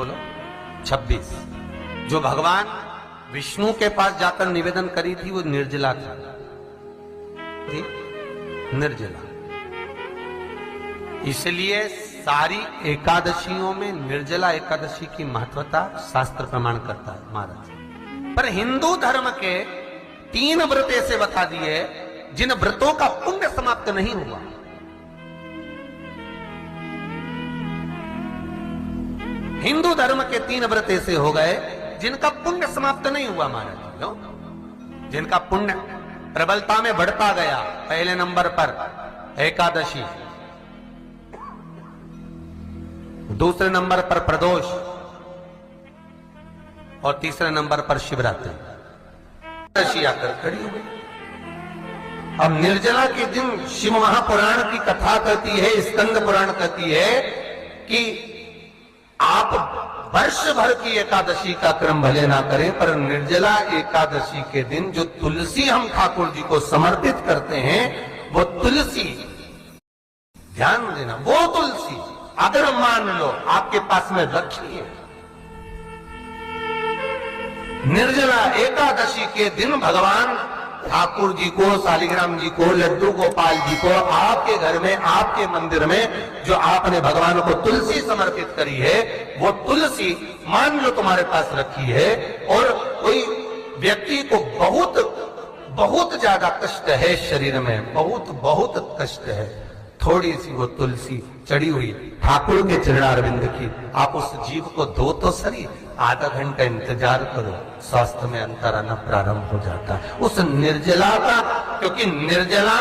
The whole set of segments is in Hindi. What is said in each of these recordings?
बोलो 26। जो भगवान विष्णु के पास जाकर निवेदन करी थी वो निर्जला था, निर्जला। इसलिए सारी एकादशियों में निर्जला एकादशी की महत्वता शास्त्र प्रमाण करता है महाराज। पर हिंदू धर्म के 3 व्रत ऐसे बता दिए जिन व्रतों का पुण्य समाप्त नहीं हुआ। हिंदू धर्म के 3 व्रत ऐसे हो गए जिनका पुण्य समाप्त नहीं हुआ महाराज, जिनका पुण्य प्रबलता में बढ़ता गया। पहले नंबर पर एकादशी, दूसरे नंबर पर प्रदोष और तीसरे नंबर पर शिवरात्रि। एकादशी आकर खड़ी हो गई। अब निर्जला के दिन शिव महापुराण की कथा कहती है, स्कंद पुराण कहती है कि आप वर्ष भर की एकादशी का क्रम भले ना करें, पर निर्जला एकादशी के दिन जो तुलसी हम ठाकुर जी को समर्पित करते हैं, वो तुलसी, ध्यान देना, वो तुलसी अगर मान लो आपके पास में रखी है, निर्जला एकादशी के दिन भगवान ठाकुर जी को, शालिग्राम जी को, लड्डू गोपाल जी को आपके घर में, आपके मंदिर में जो आपने भगवान को तुलसी समर्पित करी है, वो तुलसी मान लो तुम्हारे पास रखी है और कोई व्यक्ति को बहुत ज्यादा कष्ट है शरीर में, बहुत कष्ट है, थोड़ी सी वो तुलसी चढ़ी हुई ठाकुर के चरणारविंद की, आप उस जीव को दो तो सही, आधा घंटा इंतजार करो, स्वास्थ्य में अंतर आना प्रारंभ हो जाता है उस निर्जला का। क्योंकि निर्जला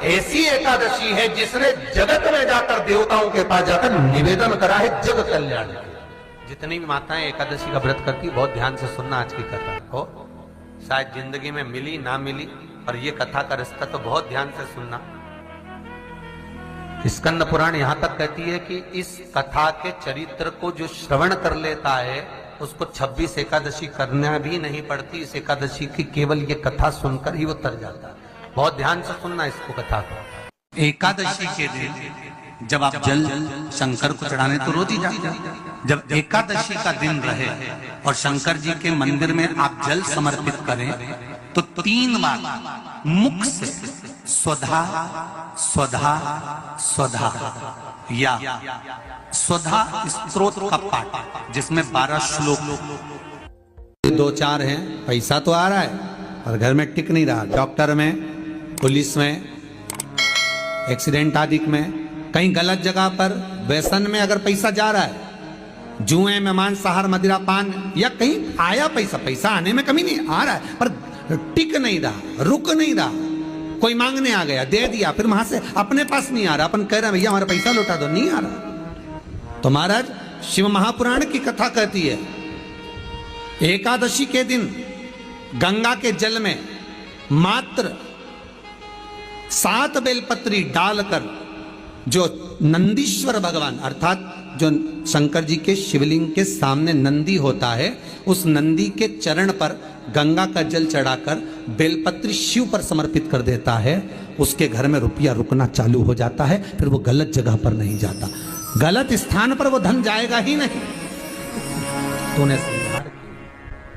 ऐसी एकादशी है जिसने जगत में जाकर, देवताओं के पास जाकर निवेदन करा है जग कल्याण के। जितनी भी माताएं एकादशी का व्रत करती, बहुत ध्यान से सुनना आज की कथा हो, शायद जिंदगी में मिली ना मिली, पर ये कथा का रिश्ता तो बहुत ध्यान से सुनना। स्कंद पुराण यहां तक कहती है कि इस कथा के चरित्र को जो श्रवण कर लेता है उसको 26 एकादशी करना भी नहीं पड़ती। इस एकादशी की केवल ये कथा सुनकर ही वो तर जाता है। बहुत ध्यान से सुनना इसको, कथा को। एकादशी के दिन जब आप जल शंकर को चढ़ाने तो रोज ही जाते हैं, जब एकादशी का दिन रहे और शंकर जी के मंदिर में आप जल समर्पित करें तो 3 बार मुख से स्वधा स्वधा स्वधा या स्वधा स्तोत्र का पाठ, जिसमें 12 श्लोक, 2-4 हैं। पैसा तो आ रहा है और घर में टिक नहीं रहा, डॉक्टर में, पुलिस में, एक्सीडेंट आदि में, कहीं गलत जगह पर, व्यसन में अगर पैसा जा रहा है, जुए में, मांसाहार, मदिरा पान, या कहीं आया पैसा आने में कमी नहीं, आ रहा है पर टिक नहीं रहा, रुक नहीं रहा, कोई मांगने आ गया, दे दिया, फिर वहां से अपने पास नहीं आ रहा, अपन कह रहे हैं भैया हमारा पैसा लौटा दो, नहीं आ रहा। तो महाराज शिव महापुराण की कथा कहती है एकादशी के दिन गंगा के जल में मात्र 7 बेलपत्री डालकर जो नंदीश्वर भगवान, अर्थात जो शंकर जी के शिवलिंग के सामने नंदी होता है, उस नंदी के चरण पर गंगा का जल चढ़ाकर बेलपत्री शिव पर समर्पित कर देता है, उसके घर में रुपया रुकना चालू हो जाता है, फिर वो गलत जगह पर नहीं जाता, गलत स्थान पर वो धन जाएगा ही नहीं। तूने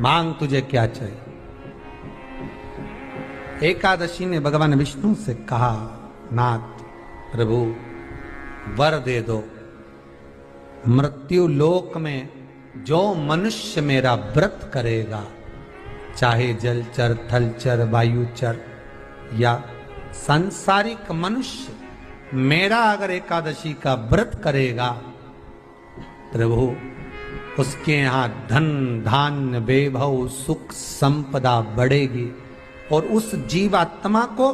मांग तुझे क्या चाहिए। एकादशी ने भगवान विष्णु से कहा, नाथ प्रभु वर दे दो, मृत्यु लोक में जो मनुष्य मेरा व्रत करेगा, चाहे जलचर, थलचर, वायुचर या सांसारिक मनुष्य, मेरा अगर एकादशी का व्रत करेगा, प्रभु उसके यहां धन धान्य वैभव सुख संपदा बढ़ेगी और उस जीवात्मा को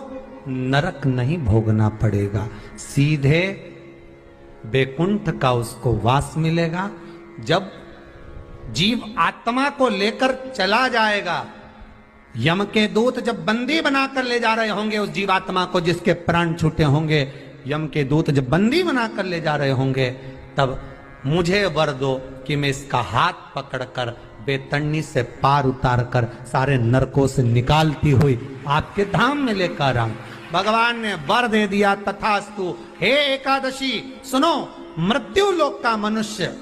नरक नहीं भोगना पड़ेगा, सीधे वैकुंठ का उसको वास मिलेगा। जब जीव आत्मा को लेकर चला जाएगा, यम के दूत जब बंदी बनाकर ले जा रहे होंगे उस जीवात्मा को, जिसके प्राण छूटे होंगे, यम के दूत जब बंदी बनाकर ले जा रहे होंगे, तब मुझे वर दो कि मैं इसका हाथ पकड़कर बेतन्नी से पार उतार कर सारे नरकों से निकालती हुई आपके धाम में लेकर आऊं। भगवान ने वर दे दिया, तथास्तु। हे एकादशी सुनो, मृत्यु लोक का मनुष्य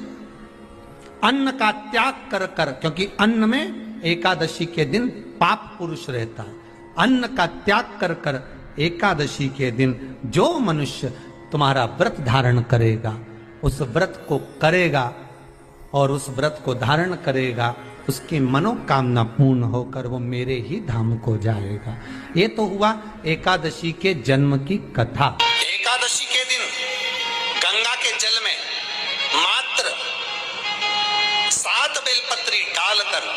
अन्न का त्याग कर कर, क्योंकि अन्न में एकादशी के दिन पाप पुरुष रहता है, अन्न का त्याग कर कर एकादशी के दिन जो मनुष्य तुम्हारा व्रत धारण करेगा, उस व्रत को करेगा और उस व्रत को धारण करेगा, उसकी मनोकामना पूर्ण होकर वो मेरे ही धाम को जाएगा। ये तो हुआ एकादशी के जन्म की कथा। एकादशी के दिन गंगा के जल में मात्र 7 बेलपत्री डालकर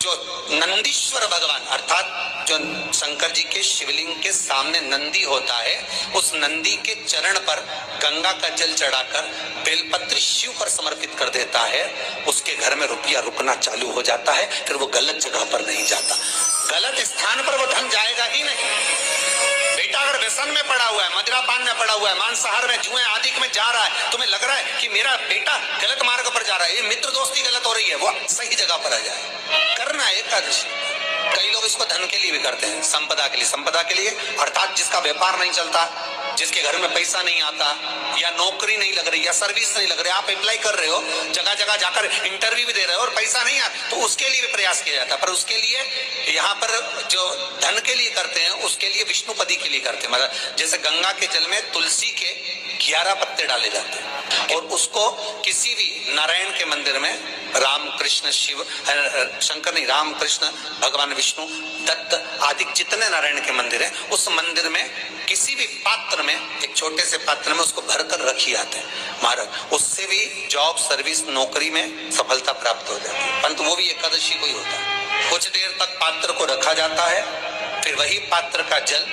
जो नंदीश्वर भगवान अर्थात जो शंकर जी के शिवलिंग के सामने नंदी होता है, उस नंदी के चरण पर गंगा का जल चढ़ाकर बेलपत्री शिव पर समर्पित कर देता है, उसके घर में रुपया रुकना चालू हो जाता है। फिर वो गलत जगह पर नहीं जाता, गलत स्थान पर वो धन जाएगा ही नहीं। बेटा अगर व्यसन में पड़ा हुआ है, मदिरापान में पड़ा हुआ है, मांसाहार में, जुए आदि में जा रहा है, तुम्हें लग रहा है कि मेरा बेटा गलत मार्ग पर जा रहा है, ये मित्र दोस्ती गलत हो रही है, वो सही जगह पर आ जाए। करना है एकादशी। कई लोग इसको धन के लिए भी करते हैं, संपदा के लिए। संपदा के लिए अर्थात जिसका व्यापार नहीं चलता, जिसके घर में पैसा नहीं आता, या नौकरी नहीं लग रही, या सर्विस नहीं लग रही, आप अप्लाई कर रहे हो, जगह जगह जाकर इंटरव्यू भी दे रहे हो और पैसा नहीं आता, तो उसके लिए भी प्रयास किया जाता है। पर उसके लिए यहाँ पर जो धन के लिए करते हैं, उसके लिए विष्णुपदी के लिए करते हैं। मतलब जैसे गंगा के जल में तुलसी के 11 पत्ते डाले जाते हैं और उसको किसी भी नारायण के मंदिर में राम कृष्ण शिव शंकर नहीं, राम कृष्ण भगवान विष्णु दत्त आदि जितने नारायण के मंदिर हैं, उस मंदिर में किसी भी पात्र में, एक छोटे से पात्र में उसको भरकर रखी आते हैं महाराज। उससे भी जॉब सर्विस नौकरी में सफलता प्राप्त हो जाती है, परंतु वो भी एकादशी को ही होता है। कुछ देर तक पात्र को रखा जाता है, फिर वही पात्र का जल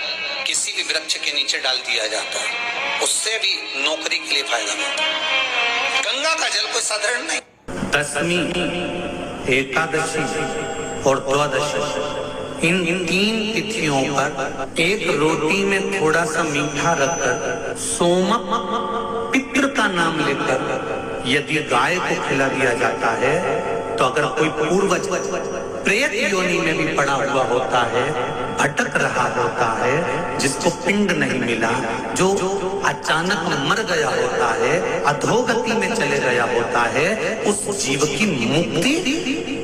किसी भी वृक्ष के नीचे डाल दिया जाता है, उससे भी नौकरी के लिए फायदा मिलता है। गंगा का जल कोई साधारण नहीं। दशमी, एकादशी और द्वादशी, इन 3 तिथियों पर एक रोटी में थोड़ा सा मीठा रखकर सोमक पितृ का नाम लेकर यदि गाय को खिला दिया जाता है, तो अगर कोई पूर्वज प्रेत योनि में भी पड़ा हुआ होता है, भटक रहा होता है, जिसको पिंड नहीं मिला, जो अचानक मर गया होता है, अधोगति में चले गया होता है, उस जीव की मुक्ति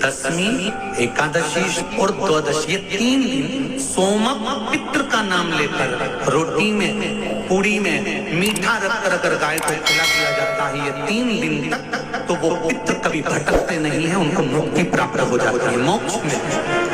दशमी, एकादशी और द्वादशी, ये 3 दिन सोमक पितृ का नाम लेकर रोटी में, पूड़ी में मीठा रखकर अगर गाय को खिला दिया जाता है, ये 3 दिन तक, तो वो पितृ कभी भटकते नहीं है, उनको मुक्ति प्राप्त हो जाती है, मोक्ष में।